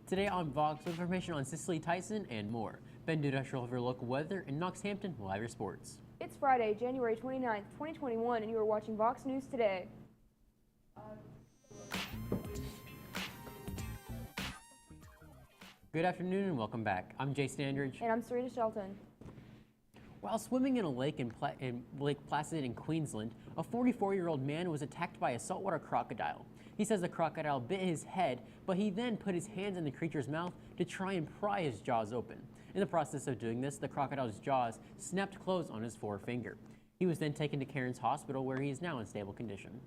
Today on VOX, information on Cicely Tyson and more. Ben Dudash will have your local weather, and Knoxhampton will have your sports. It's Friday, January 29th, 2021, and you are watching VOX News Today. Good afternoon and welcome back. I'm Jay Standridge. And I'm Sarita Shelton. While swimming in a lake in Lake Placid in Queensland, a 44-year-old man was attacked by a saltwater crocodile. He says the crocodile bit his head, but he then put his hands in the creature's mouth to try and pry his jaws open. In the process of doing this, the crocodile's jaws snapped closed on his forefinger. He was then taken to Cairns Hospital, where he is now in stable condition.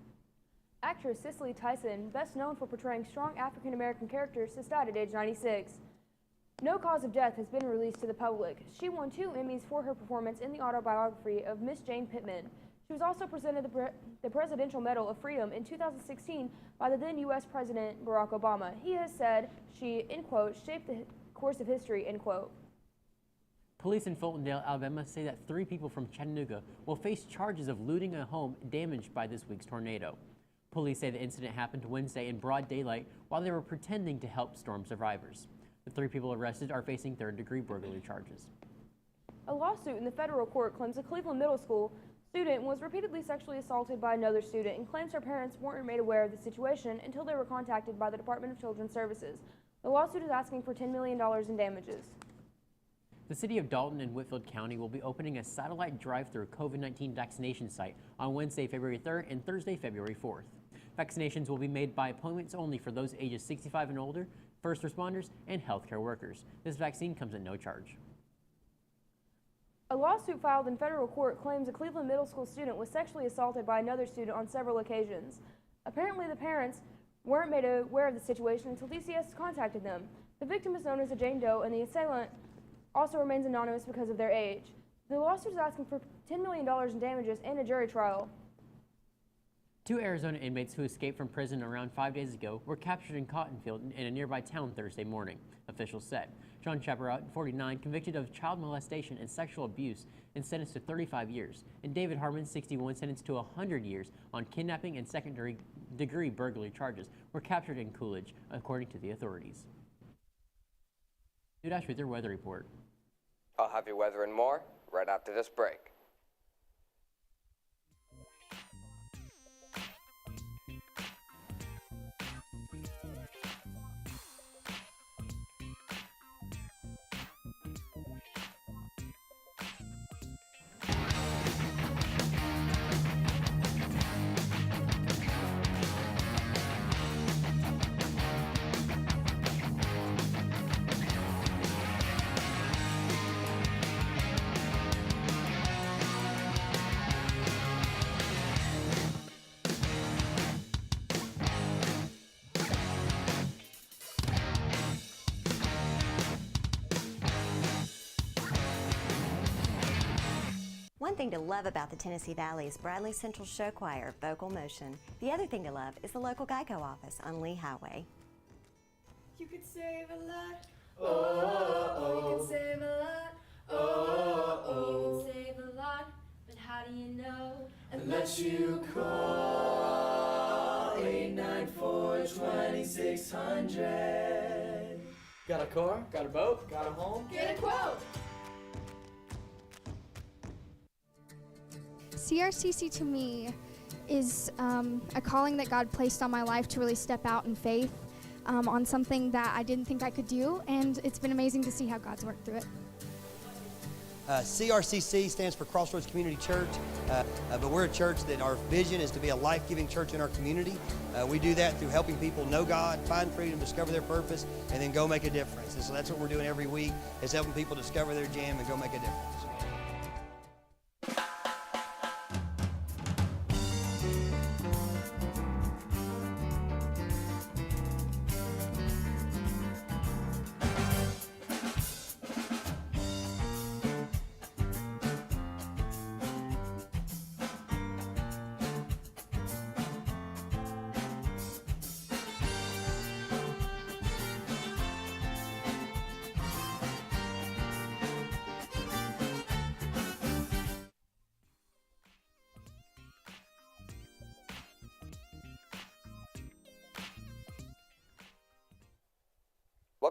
Actress Cicely Tyson, best known for portraying strong African-American characters, has died at age 96. No cause of death has been released to the public. She won 2 Emmys for her performance in the autobiography of Miss Jane Pittman. She was also presented the Presidential Medal of Freedom in 2016 by the then U.S. President Barack Obama. He has said she, in quote, shaped the course of history, end quote. Police in Fultondale, Alabama say that 3 people from Chattanooga will face charges of looting a home damaged by this week's tornado. Police say the incident happened Wednesday in broad daylight while they were pretending to help storm survivors. The 3 people arrested are facing third-degree burglary charges. A lawsuit in the federal court claims a Cleveland Middle School student was repeatedly sexually assaulted by another student and claims her parents weren't made aware of the situation until they were contacted by the Department of Children's Services. The lawsuit is asking for $10 million in damages. The city of Dalton and Whitfield County will be opening a satellite drive-through COVID-19 vaccination site on Wednesday, February 3rd and Thursday, February 4th. Vaccinations will be made by appointments only for those ages 65 and older, first responders, and healthcare workers. This vaccine comes at no charge. A lawsuit filed in federal court claims a Cleveland Middle School student was sexually assaulted by another student on several occasions. Apparently, the parents weren't made aware of the situation until DCS contacted them. The victim is known as a Jane Doe, and the assailant also remains anonymous because of their age. The lawsuit is asking for $10 million in damages and a jury trial. 2 Arizona inmates who escaped from prison around 5 days ago were captured in Cottonfield in a nearby town Thursday morning, officials said. John Chaparrot, 49, convicted of child molestation and sexual abuse and sentenced to 35 years, and David Harmon, 61, sentenced to 100 years on kidnapping and second-degree burglary charges, were captured in Coolidge, according to the authorities. Dudash with your weather report. I'll have your weather and more right after this break. One thing to love about the Tennessee Valley is Bradley Central Show Choir, Vocal Motion. The other thing to love is the local Geico office on Lee Highway. You could save a lot. Oh, you can save a lot. Oh, you can save a lot. But how do you know? Unless you call 894-2600. Got a car? Got a boat? Got a home? Get a quote. CRCC to me is a calling that God placed on my life to really step out in faith on something that I didn't think I could do, and it's been amazing to see how God's worked through it. CRCC stands for Crossroads Community Church, but we're a church that our vision is to be a life-giving church in our community. We do that through helping people know God, find freedom, discover their purpose, and then go make a difference. And so that's what we're doing every week, is helping people discover their jam and go make a difference.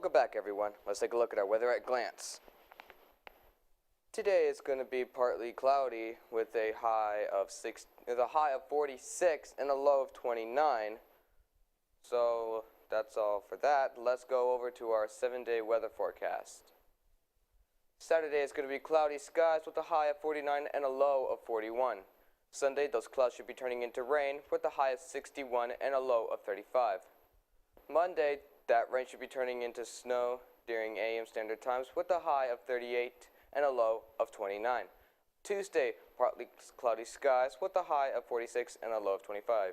Welcome back, everyone. Let's take a look at our weather at a glance. Today is going to be partly cloudy with a high of 46 and a low of 29. So that's all for that. Let's go over to our 7-day weather forecast. Saturday is going to be cloudy skies with a high of 49 and a low of 41. Sunday, those clouds should be turning into rain with a high of 61 and a low of 35. Monday, that rain should be turning into snow during AM standard times with a high of 38 and a low of 29. Tuesday, partly cloudy skies with a high of 46 and a low of 25.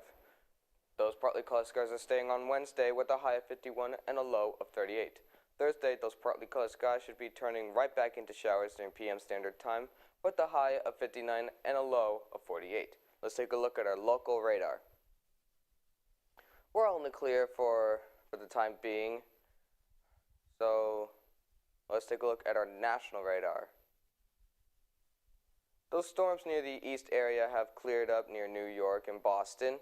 Those partly cloudy skies are staying on Wednesday with a high of 51 and a low of 38. Thursday, those partly cloudy skies should be turning right back into showers during PM standard time with a high of 59 and a low of 48. Let's take a look at our local radar. We're all in the clear for the time being. So let's take a look at our national radar. Those storms near the east area have cleared up near New York and Boston,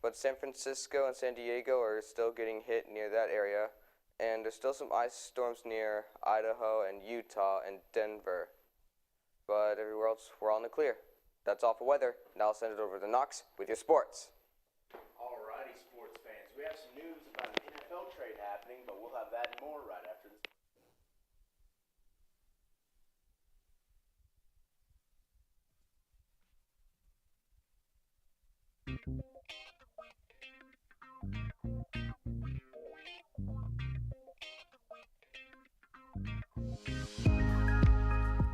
but San Francisco and San Diego are still getting hit near that area, and there's still some ice storms near Idaho and Utah and Denver. But everywhere else, we're all in the clear. That's all for weather. Now I'll send it over to Knox with your sports. Alrighty, sports fans. We have some news about an NFL trade happening, but we'll have that and more right after this.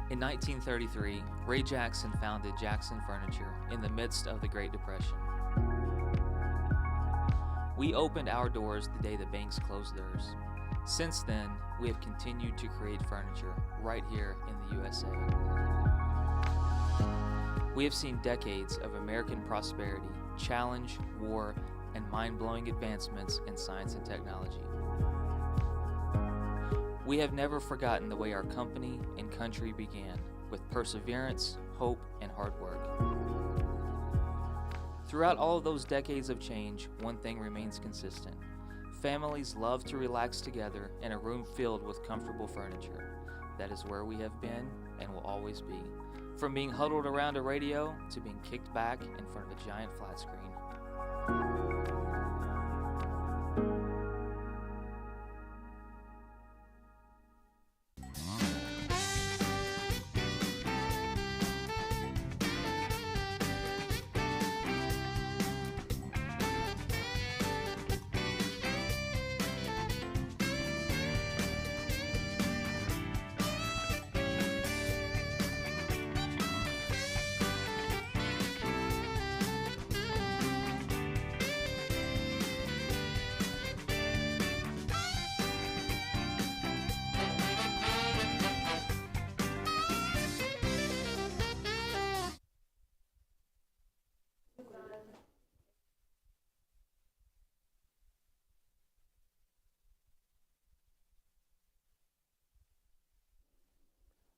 In 1933, Ray Jackson founded Jackson Furniture in the midst of the Great Depression. We opened our doors the day the banks closed theirs. Since then, we have continued to create furniture right here in the USA. We have seen decades of American prosperity, challenge, war, and mind-blowing advancements in science and technology. We have never forgotten the way our company and country began, with perseverance, hope, and hard work. Throughout all of those decades of change, one thing remains consistent. Families love to relax together in a room filled with comfortable furniture. That is where we have been and will always be. From being huddled around a radio to being kicked back in front of a giant flat screen.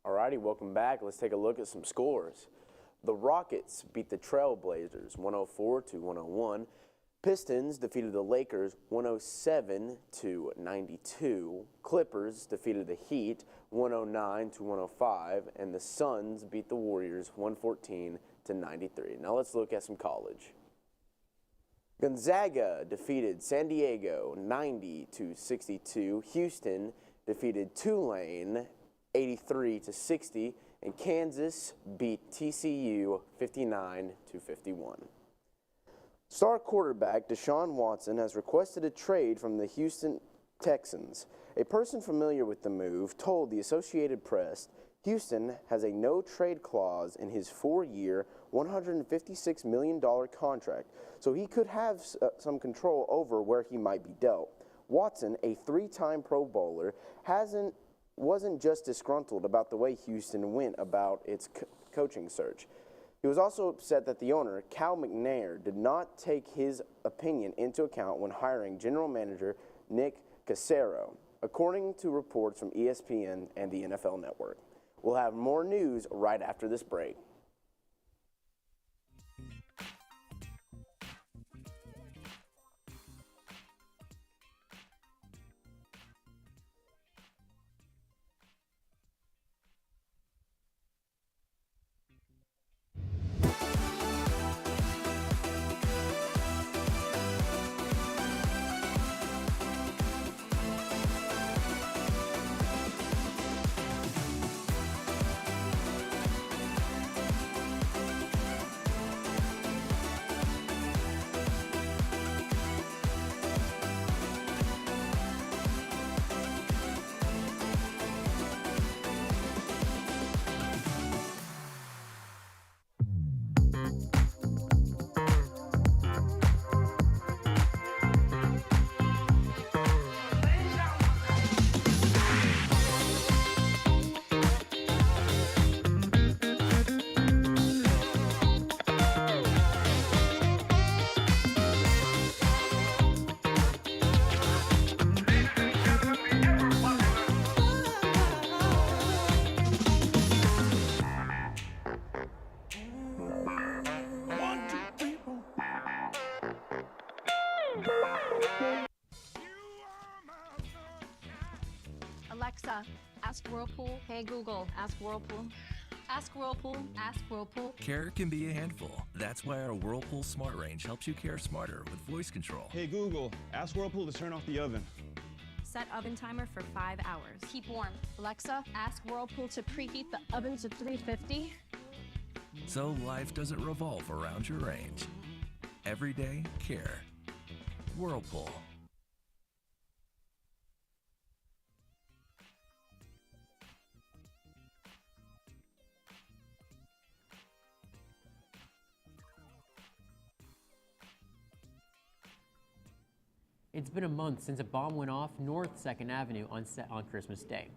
Alrighty, welcome back. Let's take a look at some scores. The Rockets beat the Trailblazers 104-101. Pistons defeated the Lakers 107-92. Clippers defeated the Heat 109-105, and the Suns beat the Warriors 114-93. Now let's look at some college. Gonzaga defeated San Diego 90-62. Houston defeated Tulane 83-60, and Kansas beat TCU 59-51. Star quarterback Deshaun Watson has requested a trade from the Houston Texans. A person familiar with the move told the Associated Press Houston has a no-trade clause in his 4-year, $156 million contract, so he could have some control over where he might be dealt. Watson, a 3-time Pro Bowler, wasn't just disgruntled about the way Houston went about its coaching search. He was also upset that the owner, Cal McNair, did not take his opinion into account when hiring general manager Nick Cassero, according to reports from ESPN and the NFL Network. We'll have more news right after this break. Alexa, ask Whirlpool. Hey Google, ask Whirlpool. Ask Whirlpool. Ask Whirlpool. Care can be a handful. That's why our Whirlpool Smart Range helps you care smarter with voice control. Hey Google, ask Whirlpool to turn off the oven. Set oven timer for 5 hours. Keep warm. Alexa, ask Whirlpool to preheat the oven to 350. So life doesn't revolve around your range. Everyday care. Whirlpool. It's been a month since a bomb went off North 2nd Avenue on Christmas Day.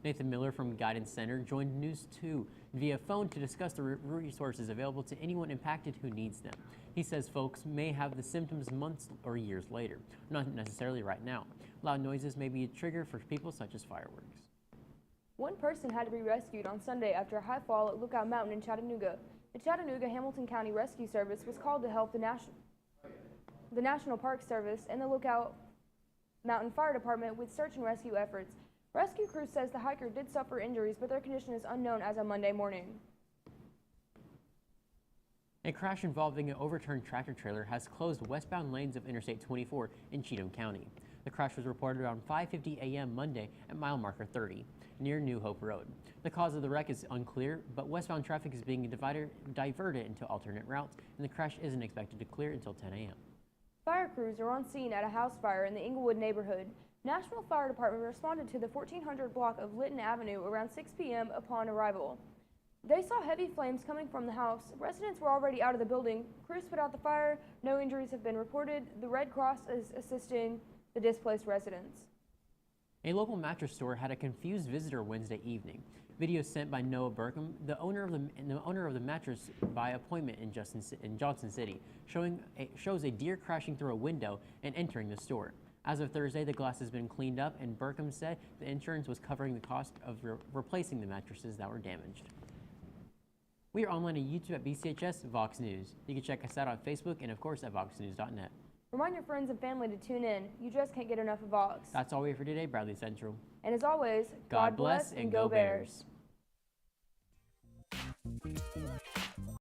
Nathan Miller from Guidance Center joined News 2 via phone to discuss the resources available to anyone impacted who needs them. He says folks may have the symptoms months or years later, not necessarily right now. Loud noises may be a trigger for people such as fireworks. One person had to be rescued on Sunday after a high fall at Lookout Mountain in Chattanooga. The Chattanooga-Hamilton County Rescue Service was called to help the National Park Service and the Lookout Mountain Fire Department with search and rescue efforts. Rescue crew says the hiker did suffer injuries, but their condition is unknown as of Monday morning. A crash involving an overturned tractor trailer has closed westbound lanes of Interstate 24 in Cheatham County. The crash was reported around 5:50 a.m. Monday at mile marker 30 near New Hope Road. The cause of the wreck is unclear, but westbound traffic is being diverted into alternate routes, and the crash isn't expected to clear until 10 a.m. Fire crews are on scene at a house fire in the Inglewood neighborhood. National Fire Department responded to the 1400 block of Lytton Avenue around 6 p.m. upon arrival. They saw heavy flames coming from the house. Residents were already out of the building. Crews put out the fire. No injuries have been reported. The Red Cross is assisting the displaced residents. A local mattress store had a confused visitor Wednesday evening. Video sent by Noah Burkham, the owner of the mattress by appointment in Johnson City, shows a deer crashing through a window and entering the store. As of Thursday, the glass has been cleaned up, and Burkham said the insurance was covering the cost of replacing the mattresses that were damaged. We are online on YouTube at BCHS VOX News. You can check us out on Facebook and, of course, at voxnews.net. Remind your friends and family to tune in. You just can't get enough of VOX. That's all we have for today, Bradley Central. And as always, God bless and go Bears.